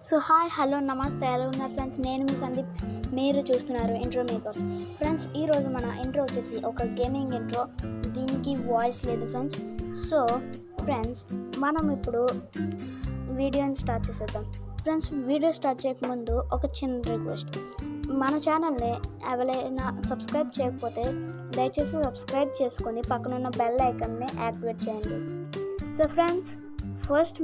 So hi hello నమస్తే ఎలా ఉన్నారు ఫ్రెండ్స్. నేను మీ సందీప్, మీరు చూస్తున్నారు ఇంట్రో మేకర్స్. ఫ్రెండ్స్ ఈరోజు మన ఇంట్రో వచ్చేసి ఒక గేమింగ్ ఇంట్రో. దీనికి వాయిస్ లేదు ఫ్రెండ్స్. సో ఫ్రెండ్స్ మనం ఇప్పుడు వీడియోని స్టార్ట్ చేసేద్దాం. ఫ్రెండ్స్ వీడియో స్టార్ట్ చేయకముందు ఒక చిన్న రిక్వెస్ట్, మన ఛానల్ని ఎవరైనా సబ్స్క్రైబ్ చేయకపోతే దయచేసి సబ్స్క్రైబ్ చేసుకొని పక్కనున్న బెల్ ఐకాన్ని యాక్టివేట్ చేయండి. సో ఫ్రెండ్స్ ఫస్ట్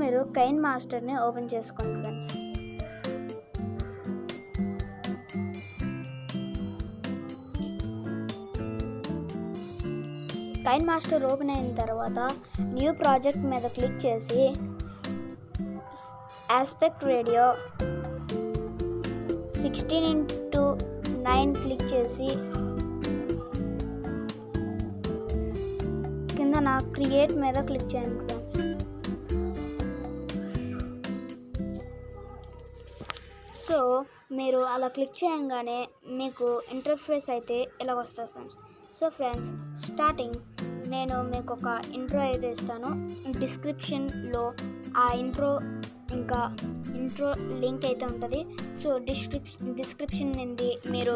మీరు కైన్ మాస్టర్ని ఓపెన్ చేసుకోండి ఫ్రెండ్స్. కైన్ మాస్టర్ ఓపెన్ అయిన తర్వాత న్యూ ప్రాజెక్ట్ మీద క్లిక్ చేసి ఆస్పెక్ట్ రేడియో 16:9 క్లిక్ చేసి కింద నా క్రియేట్ మీద క్లిక్ చేయండి ఫ్రెండ్స్. సో మీరు అలా క్లిక్ చేయగానే మీకు ఇంటర్ఫేస్ అయితే ఇలా వస్తుంది ఫ్రెండ్స్. సో ఫ్రెండ్స్ స్టార్టింగ్ నేను మీకు ఒక ఇంట్రో అయితే ఇస్తాను. డిస్క్రిప్షన్లో ఆ ఇంట్రో లింక్ అయితే ఉంటుంది. సో డిస్క్రిప్షన్ నుండి మీరు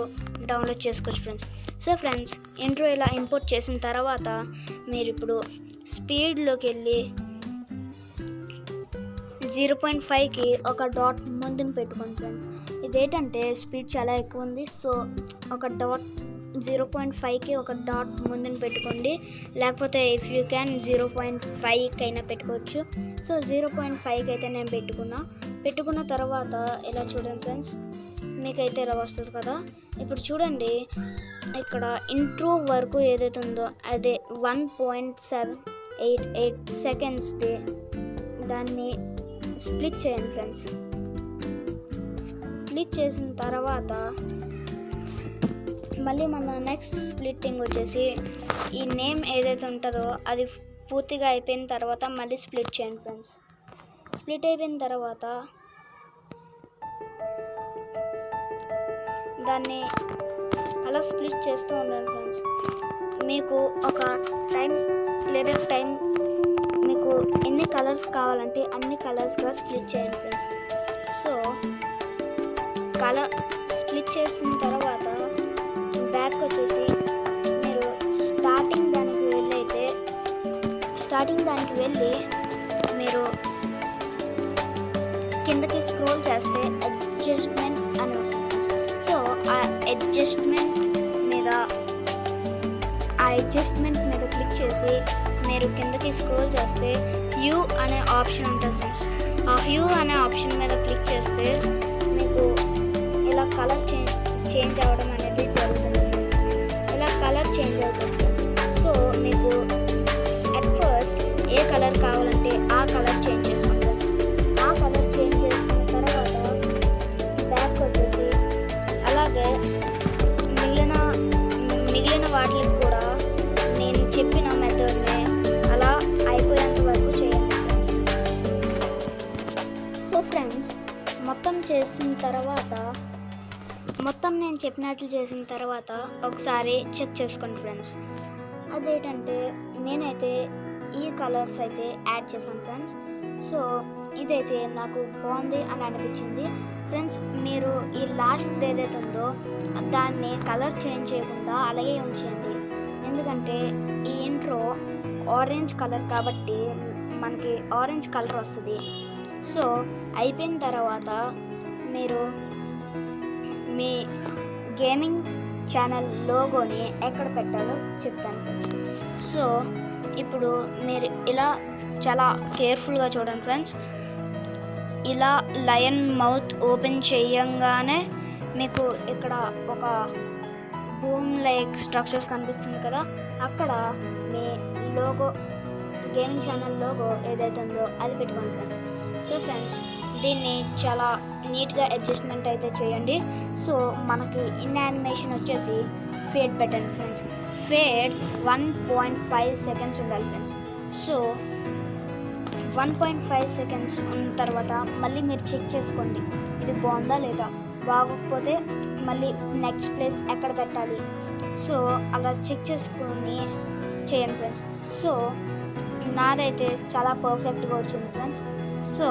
డౌన్లోడ్ చేసుకోవచ్చు ఫ్రెండ్స్. సో ఫ్రెండ్స్ ఇంట్రో ఇలా ఇంపోర్ట్ చేసిన తర్వాత మీరు ఇప్పుడు స్పీడ్లోకి వెళ్ళి 0.5కి ఒక డాట్ ముందుని పెట్టుకోండి ఫ్రెండ్స్. ఇదేంటంటే స్పీడ్ చాలా ఎక్కువ ఉంది. సో ఒక డాట్ 0.5కి ఒక డాట్ ముందుని పెట్టుకోండి, లేకపోతే ఇఫ్ యూ క్యాన్ 0.5కి అయినా పెట్టుకోవచ్చు. సో 0.5కి అయితే నేను పెట్టుకున్న తర్వాత ఇలా చూడండి ఫ్రెండ్స్, మీకైతే ఇలా వస్తుంది కదా. ఇప్పుడు చూడండి ఇక్కడ ఇంట్రో వరకు ఏదైతే ఉందో అదే 1.788 సెకండ్స్ది, దాన్ని స్ప్లిట్ చేయండి ఫ్రెండ్స్. స్ప్లిట్ చేసిన తర్వాత మళ్ళీ మన నెక్స్ట్ స్ప్లిట్టింగ్ వచ్చేసి ఈ నేమ్ ఏదైతే ఉంటుందో అది పూర్తిగా అయిపోయిన తర్వాత మళ్ళీ స్ప్లిట్ చేయండి ఫ్రెండ్స్. స్ప్లిట్ అయిపోయిన తర్వాత దాన్ని అలా స్ప్లిట్ చేస్తూ ఉండండి ఫ్రెండ్స్. మీకు ఒక ప్లేబ్యాక్ టైం మీకు ఎన్ని కలర్స్ కావాలంటే అన్ని కలర్స్గా స్ప్లిట్ చేయండి ఫ్రెండ్స్. సో కలర్ స్ప్లిట్ చేసిన తర్వాత బ్యాక్ వచ్చేసి మీరు స్టార్టింగ్ దానికి వెళ్ళి మీరు కిందకి స్క్రోల్ చేస్తే అడ్జస్ట్మెంట్ అని వస్తుంది. సో ఆ అడ్జస్ట్మెంట్ మీద క్లిక్ చేసి మీరు కిందకి స్క్రోల్ చేస్తే హ్యూ అనే ఆప్షన్ ఉంటుంది ఫ్రెండ్స్. ఆ హ్యూ అనే ఆప్షన్ మీద క్లిక్ చేస్తే మీకు ఇలా కలర్ చేంజ్ అవ్వడం అనేది జరుగుతుంది ఫ్రెండ్స్. ఇలా కలర్ చేంజ్ అవుతుంది ఫ్రెండ్స్. సో మీకు అట్ ఫస్ట్ ఏ కలర్ కావాలంటే ఆ కలర్ చేంజ్ చేసుకోండి ఫ్రెండ్స్. ఆ కలర్ చేంజ్ చేసుకున్న తర్వాత బ్యాక్ వచ్చేసి అలాగే మిగిలిన వాటికి కూడా నేను చెప్పిన మెథడ్ని అలా అయిపోయేంత వరకు చేయండి ఫ్రెండ్స్. సో ఫ్రెండ్స్ మొత్తం నేను చెప్పినట్లు చేసిన తర్వాత ఒకసారి చెక్ చేసుకోండి ఫ్రెండ్స్. అదేంటంటే నేనైతే ఈ కలర్స్ అయితే యాడ్ చేశాను ఫ్రెండ్స్. సో ఇదైతే నాకు బాగుంది అని అనిపించింది ఫ్రెండ్స్. మీరు ఈ లాస్ట్ ఏదైతే ఉందో దాన్ని కలర్ చేంజ్ చేయకుండా అలాగే ఉంచండి, ఎందుకంటే ఈ ఇంట్రో ఆరెంజ్ కలర్ కాబట్టి మనకి ఆరెంజ్ కలర్ వస్తుంది. సో అయిపోయిన తర్వాత మీరు మీ గేమింగ్ ఛానల్ లోగోని ఎక్కడ పెట్టాలో చెప్తాను ఫ్రెండ్స్. సో ఇప్పుడు మీరు ఇలా చాలా కేర్ఫుల్గా చూడండి ఫ్రెండ్స్. ఇలా లయన్ మౌత్ ఓపెన్ చేయంగానే మీకు ఇక్కడ ఒక బూమ్ లైక్ స్ట్రక్చర్ కనిపిస్తుంది కదా, అక్కడ మీ లోగో గేమింగ్ ఛానల్ లోగో ఏదైతే ఉందో అది పెట్టుకోండి ఫ్రెండ్స్. సో ఫ్రెండ్స్ దీన్ని చాలా నీట్గా అడ్జస్ట్మెంట్ అయితే చేయండి. సో మనకి ఇన్ యానిమేషన్ వచ్చేసి ఫేడ్ పెట్టండి ఫ్రెండ్స్. ఫేడ్ 1.5 సెకండ్స్ ఉండాలి ఫ్రెండ్స్. సో 1.5 సెకండ్స్ ఉన్న తర్వాత మళ్ళీ మీరు చెక్ చేసుకోండి ఇది బాగుందా లేదా. బాగోకపోతే మళ్ళీ నెక్స్ట్ ప్లేస్ ఎక్కడ పెట్టాలి, సో అలా చెక్ చేసుకొని చేయండి ఫ్రెండ్స్. సో నాదైతే చాలా పర్ఫెక్ట్గా వచ్చింది ఫ్రెండ్స్. సో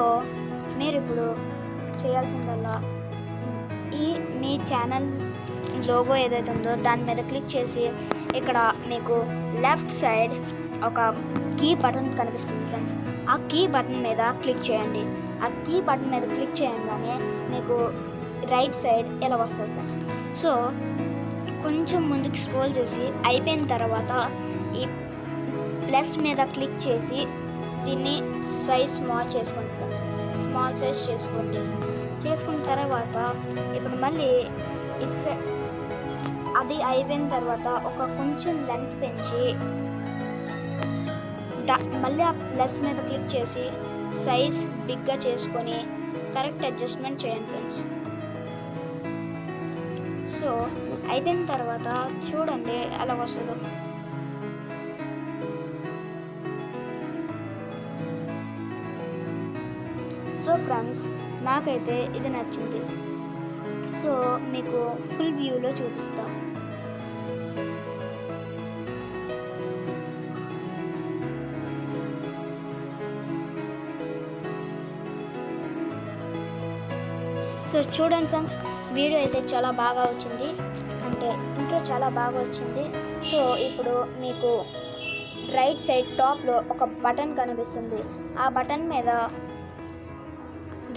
మీరు ఇప్పుడు చేయాల్సిందల్లా మీ ఛానల్ లోగో ఏదైతే ఉందో దాని మీద క్లిక్ చేసి ఇక్కడ మీకు లెఫ్ట్ సైడ్ ఒక కీ బటన్ కనిపిస్తుంది ఫ్రెండ్స్. ఆ కీ బటన్ మీద క్లిక్ చేయండి. ఆ కీ బటన్ మీద క్లిక్ చేయగానే మీకు రైట్ సైడ్ ఇలా వస్తుంది ఫ్రెండ్స్. సో కొంచెం ముందుకు స్క్రోల్ చేసి అయిపోయిన తర్వాత ఈ ప్లస్ మీద క్లిక్ చేసి దీన్ని సైజ్ స్మాల్ చేసుకోండి ఫ్రెండ్స్. స్మాల్ సైజ్ చేసుకున్న తర్వాత ఇప్పుడు మళ్ళీ ఇట్స్ అది అయిపోయిన తర్వాత ఒక కొంచెం లెంత్ పెంచి మళ్ళీ ఆ ప్లస్ మీద క్లిక్ చేసి సైజ్ బిగ్గా చేసుకొని కరెక్ట్ అడ్జస్ట్మెంట్ చేయండి ఫ్రెండ్స్. సో అయిపోయిన తర్వాత చూడండి అలా వస్తుందో. సో ఫ్రెండ్స్ నాకైతే ఇది నచ్చింది. సో మీకు ఫుల్ వ్యూలో చూపిస్తా. సో చూడండి ఫ్రెండ్స్, వీడియో అయితే చాలా బాగా వచ్చింది, అంటే ఇంట్రో చాలా బాగా వచ్చింది. సో ఇప్పుడు మీకు రైట్ సైడ్ టాప్లో ఒక బటన్ కనిపిస్తుంది. ఆ బటన్ మీద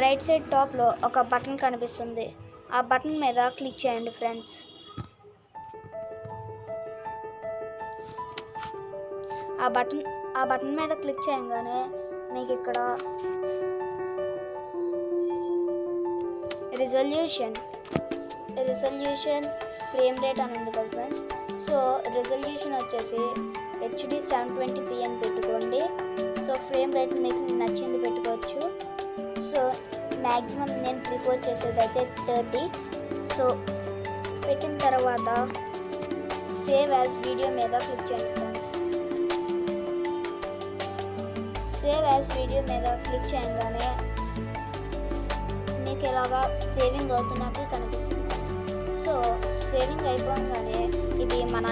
రైట్ సైడ్ టాప్లో ఒక బటన్ కనిపిస్తుంది. ఆ బటన్ మీద క్లిక్ చేయండి ఫ్రెండ్స్. ఆ బటన్ మీద క్లిక్ చేయగానే మీకు ఇక్కడ రిజల్యూషన్ ఫ్రేమ్ రేట్ అని ఉంది కదా ఫ్రెండ్స్. సో రిజల్యూషన్ వచ్చేసి HD 720p అని పెట్టుకోండి. సో ఫ్రేమ్ రేట్ మీకు నచ్చింది పెట్టుకోవచ్చు. సో మ్యాక్సిమం నేను ప్రిఫర్ చేసేది అయితే 30. సో పెట్టిన తర్వాత సేవ్ యాజ్ వీడియో మీద క్లిక్ చేయండి ఫ్రెండ్స్. సేవ్ యాజ్ వీడియో మీద క్లిక్ చేయగానే మీకు ఇలాగా సేవింగ్ అవుతున్నట్లు కనిపిస్తుంది ఫ్రెండ్స్. సో సేవింగ్ అయిపోగానే ఇది మన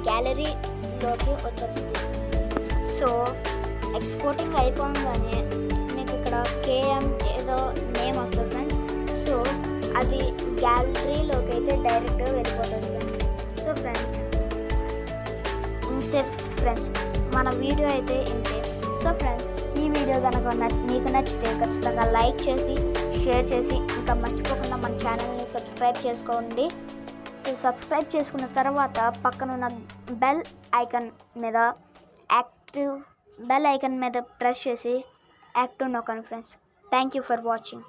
గ్యాలరీలోకి వచ్చేస్తుంది. సో ఎక్స్పోర్టింగ్ అయిపోగానే మీకు ఇక్కడ KM ఏదో నేమ్ వస్తుంది ఫ్రెండ్స్. సో అది గ్యాలరీలోకి అయితే డైరెక్ట్గా వెళ్ళిపోతుంది ఫ్రెండ్స్. సో ఫ్రెండ్స్ ఇంతే ఫ్రెండ్స్, మన వీడియో అయితే ఇంతే. సో ఫ్రెండ్స్ ఈ వీడియో కనుక మీకు నచ్చితే ఖచ్చితంగా లైక్ చేసి షేర్ చేసి ఇంకా మర్చిపోకుండా మన ఛానల్ని సబ్స్క్రైబ్ చేసుకోండి. సో సబ్స్క్రైబ్ చేసుకున్న తర్వాత పక్కనున్న బెల్ ఐకాన్ మీద ప్రెస్ చేసి యాక్టివ్ నొక్కండి friends. Thank you for watching.